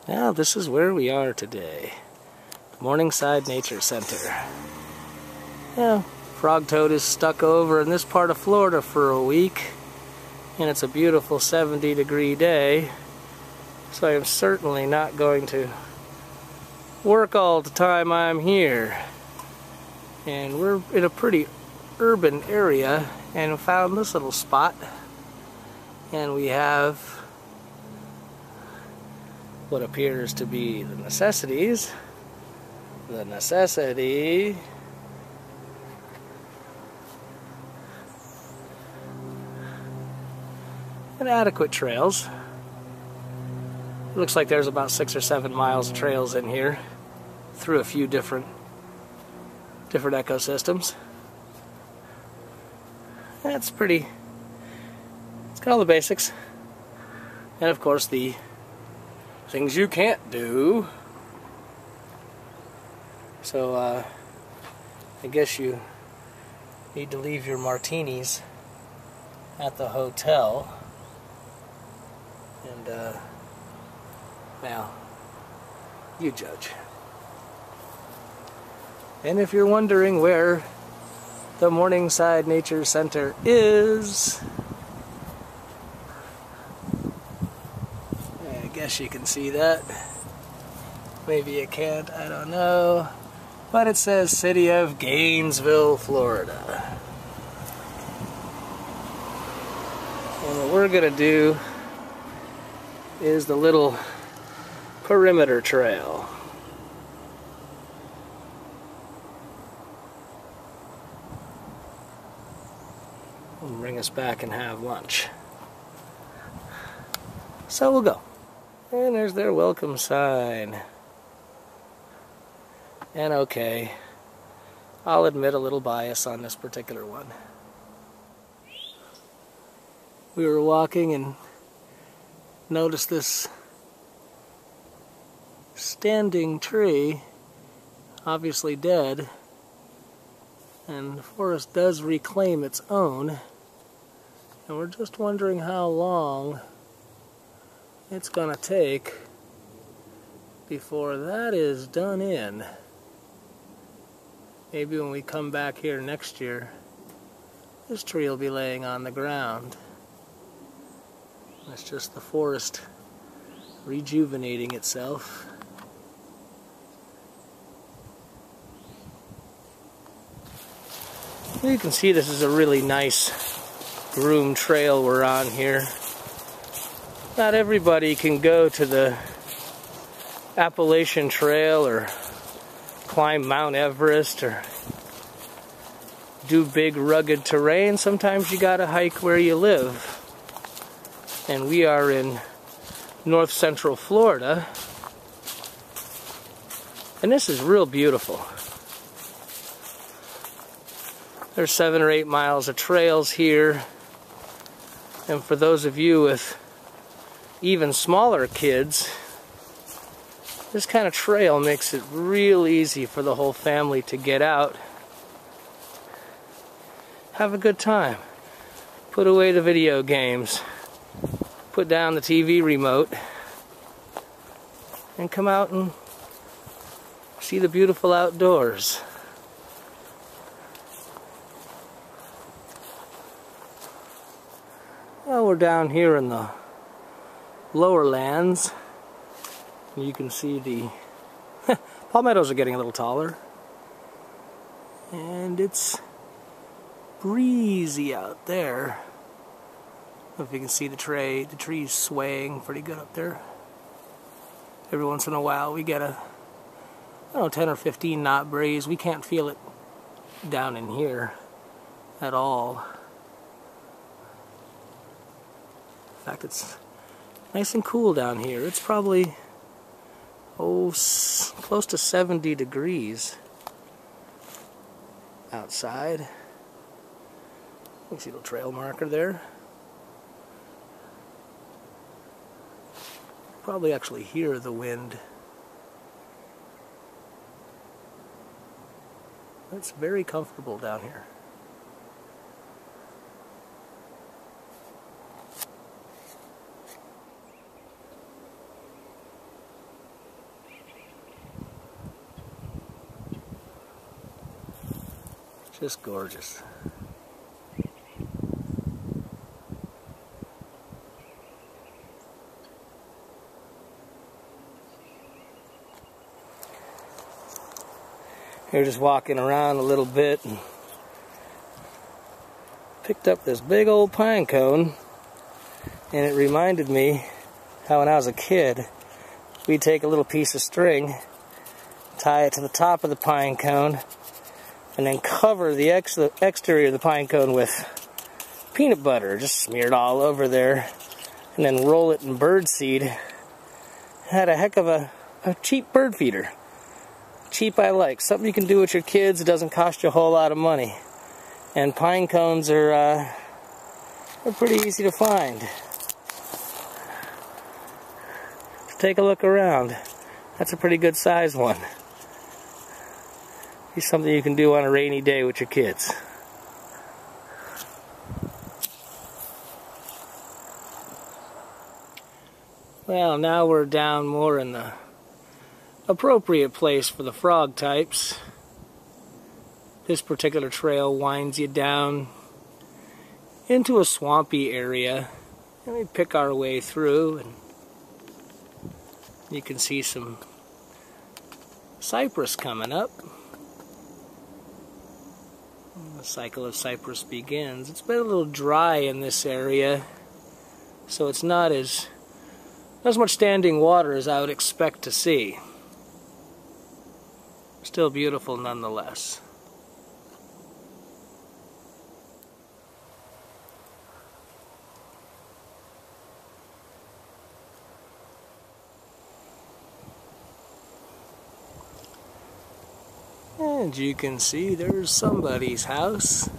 Now this is where we are today. Morningside Nature Center. Yeah, frog toad is stuck over in this part of Florida for a week, and it's a beautiful 70-degree day, so I am certainly not going to work all the time I'm here. And we're in a pretty urban area and found this little spot, and we have what appears to be the necessities. The necessity and adequate trails. It looks like there's about 6 or 7 miles of trails in here through a few different ecosystems. That's pretty. It's got all the basics, and of course the things you can't do. So I guess you need to leave your martinis at the hotel. And now you judge. And if you're wondering where the Morningside Nature Center is, I guess you can see that. Maybe you can't, I don't know. But it says City of Gainesville, Florida. And what we're gonna do is the little perimeter trail. It'll bring us back and have lunch. So we'll go. And there's their welcome sign. And okay, I'll admit a little bias on this particular one. We were walking and noticed this standing tree, obviously dead, and the forest does reclaim its own, and we're just wondering how long it's gonna take before that is done in. Maybe when we come back here next year, this tree will be laying on the ground. It's just the forest rejuvenating itself. You can see this is a really nice groomed trail we're on here. Not everybody can go to the Appalachian Trail or climb Mount Everest or do big rugged terrain. Sometimes you gotta hike where you live. And we are in north central Florida, and this is real beautiful. There's 7 or 8 miles of trails here, and for those of you with even smaller kids, this kind of trail makes it real easy for the whole family to get out, have a good time, put away the video games, put down the TV remote, and come out and see the beautiful outdoors. Well, we're down here in the lower lands. You can see the palmettos are getting a little taller, and it's breezy out there. I don't know if you can see the trees swaying pretty good up there. Every once in a while we get a, I don't know, 10 or 15 knot breeze. We can't feel it down in here at all. In fact, it's nice and cool down here. It's probably close to 70 degrees outside. You can see the trail marker there. Probably actually hear the wind. It's very comfortable down here. Just gorgeous. We're just walking around a little bit and picked up this big old pine cone, and it reminded me how when I was a kid we'd take a little piece of string, tie it to the top of the pine cone, and then cover the exterior of the pine cone with peanut butter, just smeared all over there, and then roll it in birdseed. Had a heck of a cheap bird feeder. Cheap I like. Something you can do with your kids. It doesn't cost you a whole lot of money. And pine cones are they're pretty easy to find. Take a look around. That's a pretty good size one. It's something you can do on a rainy day with your kids. Well, now we're down more in the appropriate place for the frog types. This particular trail winds you down into a swampy area, and we pick our way through, and you can see some cypress coming up. The cycle of cypress begins. It's been a little dry in this area, so it's not as much standing water as I would expect to see. Still beautiful nonetheless. And you can see there's somebody's house.